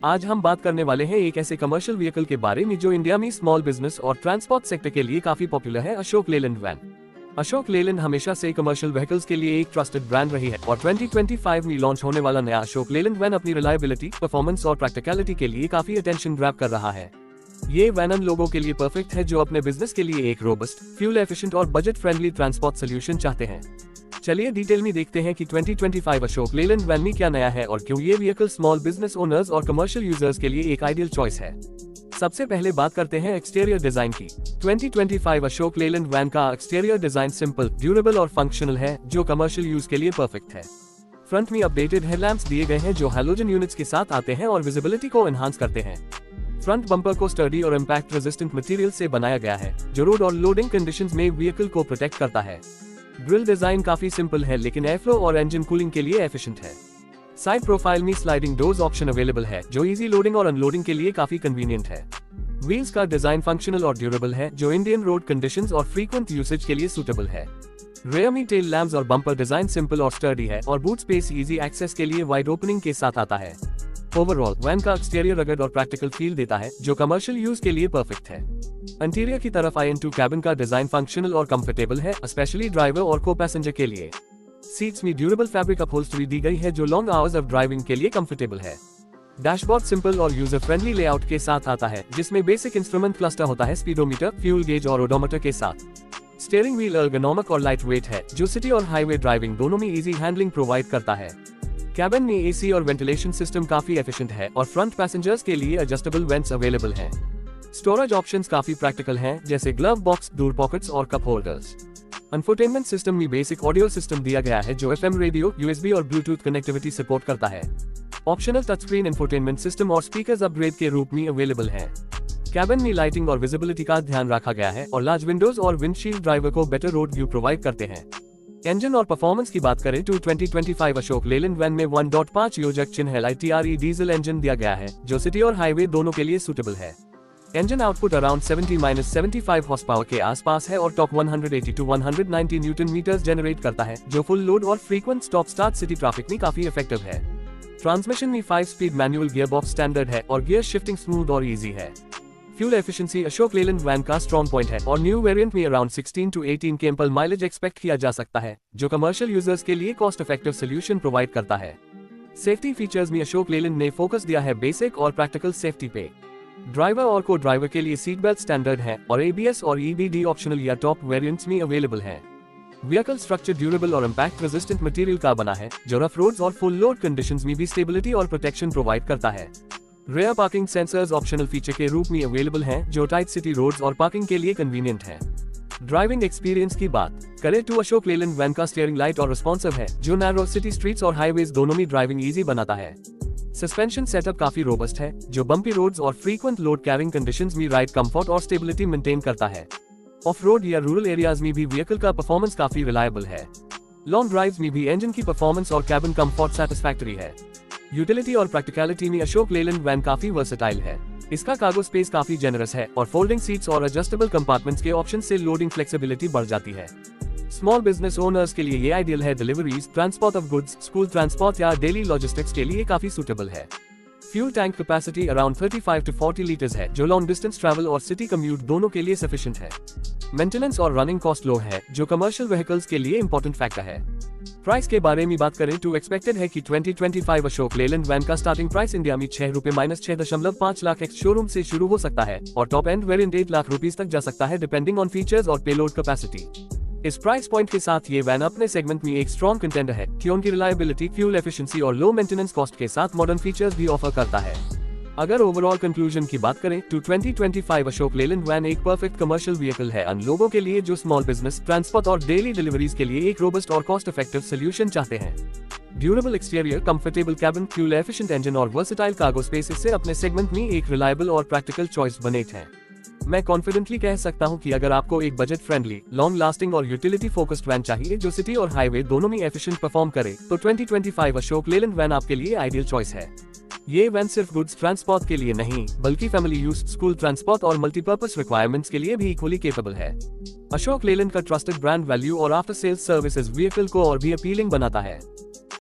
आज हम बात करने वाले हैं एक ऐसे कमर्शियल व्हीकल के बारे में जो इंडिया में स्मॉल बिजनेस और ट्रांसपोर्ट सेक्टर के लिए काफी पॉपुलर है, अशोक लेलैंड वैन। अशोक लेलैंड हमेशा से कमर्शियल व्हीकल्स के लिए एक ट्रस्टेड ब्रांड रही है और 2025 में लॉन्च होने वाला नया अशोक लेलैंड वैन अपनी रिलायबिलिटी, परफॉर्मेंस और प्रैक्टिकलिटी के लिए काफी अटेंशन ग्रैब कर रहा है। ये वैन उन लोगों के लिए परफेक्ट है जो अपने बिजनेस के लिए एक रोबस्ट, फ्यूल एफिशिएंट और बजट फ्रेंडली ट्रांसपोर्ट सोल्यूशन चाहते हैं। चलिए डिटेल में देखते हैं कि 2025 अशोक लेलैंड वैन में क्या नया है और क्यों ये व्हीकल स्मॉल बिजनेस ओनर्स और कमर्शियल यूजर्स के लिए एक आइडियल चॉइस है। सबसे पहले बात करते हैं एक्सटीरियर डिजाइन की। 2025 अशोक लेलैंड वैन का एक्सटीरियर डिजाइन सिंपल, ड्यूरेबल और फंक्शनल है जो कमर्शियल यूज के लिए परफेक्ट है। फ्रंट में अपडेटेड हेडलैम्प्स दिए गए हैं जो हैलोजन यूनिट्स के साथ आते हैं और विजिबिलिटी को एनहांस करते हैं। फ्रंट बम्पर को स्टर्डी और इम्पैक्ट रेजिस्टेंट मटेरियल से बनाया गया है जो रोड और लोडिंग कंडीशंस में व्हीकल को प्रोटेक्ट करता है। ग्रिल डिजाइन काफी सिंपल है लेकिन एयरफ्लो और इंजन कूलिंग के लिए एफिशिएंट है। साइड प्रोफाइल में स्लाइडिंग डोर्स ऑप्शन अवेलेबल है जो इजी लोडिंग और अनलोडिंग के लिए काफी कन्वीनियंट है। व्हील्स का डिजाइन फंक्शनल और ड्यूरेबल है जो इंडियन रोड कंडीशंस और फ्रीक्वेंट यूसेज के लिए सूटेबल है। रेयर में टेल लैम्प्स और बम्पर डिजाइन सिंपल और स्टर्डी है और बूट स्पेस इजी एक्सेस के लिए वाइड ओपनिंग के साथ आता है। ओवरऑल वैन का एक्सटीरियर रगड और प्रैक्टिकल फील देता है जो कमर्शियल यूज के लिए परफेक्ट है। इंटीरियर की तरफ IN2 कैबिन का डिजाइन फंक्शनल और कंफर्टेबल है, स्पेशली ड्राइवर और को पैसेंजर के लिए। सीट्स में ड्यूरेबल फैब्रिक अपहोल्स्टरी दी गई है जो लॉन्ग आवर्स ऑफ ड्राइविंग के लिए कंफर्टेबल है। डैशबोर्ड सिंपल और यूजर फ्रेंडली लेआउट के साथ आता है जिसमें बेसिक इंस्ट्रूमेंट क्लस्टर होता है स्पीडोमीटर, फ्यूल गेज और ओडोमीटर के साथ। स्टीयरिंग व्हील एर्गोनॉमिक और लाइट वेट है जो सिटी और हाईवे ड्राइविंग दोनों में इजी हैंडलिंग प्रोवाइड करता है। कैबिन में AC और वेंटिलेशन सिस्टम काफी एफिशिएंट है और फ्रंट पैसेंजर्स के लिए एडजस्टेबल वेंट्स अवेलेबल हैं। स्टोरेज ऑप्शंस काफी प्रैक्टिकल हैं जैसे ग्लव बॉक्स, डोर पॉकेट्स और कप होल्डर्स। इंफोटेनमेंट सिस्टम में बेसिक ऑडियो सिस्टम दिया गया है जो FM रेडियो, USB और ब्लूटूथ कनेक्टिविटी सपोर्ट करता है। Optional touch screen infotainment system और स्पीकर्स अपग्रेड के रूप में अवेलेबल हैं। कैबिन में लाइटिंग और विजिबिलिटी का ध्यान रखा गया है और लार्ज विंडोज और विंडशील्ड ड्राइवर को बेटर रोड व्यू प्रोवाइड करते हैं। इंजन और परफॉर्मेंस की बात करें तो 2025 अशोक लेलैंड वैन में 1.5 योजक चिन्ह LITRE डीजल इंजन दिया गया है जो सिटी और हाईवे दोनों के लिए सूटेबल है। Engine output around 70-75 horse power के आसपास है और torque 180 to 190 newton meters generate करता है जो फुल लोड और frequent stop start city traffic में काफी इफेक्टिव है। ट्रांसमिशन में 5 स्पीड मैनुअल गियरबॉक्स स्टैंडर्ड है और गियर शिफ्टिंग स्मूथ और इजी है। Fuel efficiency Ashok Leyland van का स्ट्रॉन्ग पॉइंट है और न्यू वेरिएंट में around 16 to 18 kmph mileage expect किया जा सकता है जो कमर्शियल यूजर्स के लिए कॉस्ट इफेक्टिव सोल्यूशन प्रोवाइड करता है। सेफ्टी फीचर्स में अशोक लेलैंड ने फोकस दिया है बेसिक और प्रैक्टिकल सेफ्टी पे। ड्राइवर और को ड्राइवर के लिए सीट बेल्ट स्टैंडर्ड है और ABS और EBD ऑप्शनल या टॉप वेरिएंट्स में अवेलेबल है। व्हीकल स्ट्रक्चर ड्यूरेबल और इम्पैक्ट रेजिस्टेंट मटेरियल का बना है जो रफ रोड्स और फुल लोड कंडीशंस में भी स्टेबिलिटी और प्रोटेक्शन प्रोवाइड करता है। Rare parking sensors optional feature के रूप में अवेलेबल हैं जो टाइट सिटी रोड्स और पार्किंग के लिए कन्वीनियंट है। ड्राइविंग एक्सपीरियंस की बात करें तो अशोक लेलैंड वैन का स्टीयरिंग लाइट और रिस्पॉन्सिव है जो नैरो सिटी स्ट्रीट्स और हाईवेज दोनों में ड्राइविंग इजी बनाता है। सस्पेंशन सेटअप काफी रोबस्ट है जो बम्पी रोड्स और फ्रीक्वेंट लोड कैरिंग कंडीशंस में राइड कंफर्ट और स्टेबिलिटी मेंटेन करता है। ऑफ रोड या रूरल एरियाज में भी व्हीकल का परफॉर्मेंस काफी रिलायबल है। लॉन्ग ड्राइव्स में भी इंजन की परफॉर्मेंस और कैबिन कंफर्ट सैटिस्फैक्टरी है। यूटिलिटी और प्रैक्टिकलिटी में अशोक लेलैंड वैन काफी वर्सेटाइल है। इसका कार्गो स्पेस काफी जेनरस है और फोल्डिंग सीट्स और एडजस्टेबल कंपार्टमेंट्स के ऑप्शन से लोडिंग फ्लेक्सिबिलिटी बढ़ जाती है। स्मॉल बिजनेस ओनर्स के लिए ये आइडियल है। Deliveries, transport of goods, school transport या डेली लॉजिस्टिक्स के लिए काफी सूटेबल है। Fuel tank capacity around 35 to 40 litres है जो लॉन्ग डिस्टेंस ट्रैवल और सिटी कम्यूट दोनों के लिए सफिशिएंट है। मेंटेनेंस और रनिंग कॉस्ट लो है जो कमर्शियल व्हीकल्स के लिए इंपॉर्टेंट फैक्टर है। प्राइस के बारे में बात करें तो एक्सपेक्टेड है कि 2025 अशोक लेलैंड वैन का स्टार्टिंग प्राइस इंडिया में ₹6.5 लाख एक्स शोरूम से शुरू हो सकता है और top end variant 8 lakh rupees तक जा सकता है डिपेंडिंग ऑन फीचर्स और पेलोड कैपेसिटी। इस प्राइस पॉइंट के साथ ये वैन अपने सेगमेंट में एक स्ट्रॉन्ग कंटेंडर है कि उनकी रिलायबिलिटी, फ्यूल एफिशिएंसी और लो मेंटेनेंस कॉस्ट के साथ मॉडर्न फीचर्स भी ऑफर करता है। अगर ओवरऑल कंक्लूजन की बात करें तो 2025 अशोक लेलैंड वैन एक परफेक्ट कमर्शियल व्हीकल है उन लोगों के लिए जो स्मॉल बिजनेस, ट्रांसपोर्ट और डेली डिलीवरीज के लिए एक रोबस्ट और कॉस्ट इफेक्टिव सोल्यूशन चाहते हैं। Durable exterior, comfortable cabin, fuel efficient engine और वर्सेटाइल कार्गो स्पेस से अपने सेगमेंट में एक रिलायबल और प्रैक्टिकल चॉइस बने हैं। मैं कॉन्फिडेंटली कह सकता हूं कि अगर आपको एक बजट फ्रेंडली, लॉन्ग लास्टिंग और यूटिलिटी फोकस्ड वैन चाहिए जो सिटी और हाईवे दोनों में एफिशिएंट परफॉर्म करे तो 2025 अशोक लेलैंड वैन आपके लिए आइडियल चॉइस है। ये वैन सिर्फ गुड्स ट्रांसपोर्ट के लिए नहीं बल्कि फैमिली यूज, स्कूल ट्रांसपोर्ट और मल्टीपर्पज रिक्वायरमेंट्स के लिए भी इक्वली केपेबल है। अशोक लेलैंड का ट्रस्टेड ब्रांड वैल्यू और आफ्टर सेल्स सर्विसेज व्हीकल को और भी अपीलिंग बनाता है।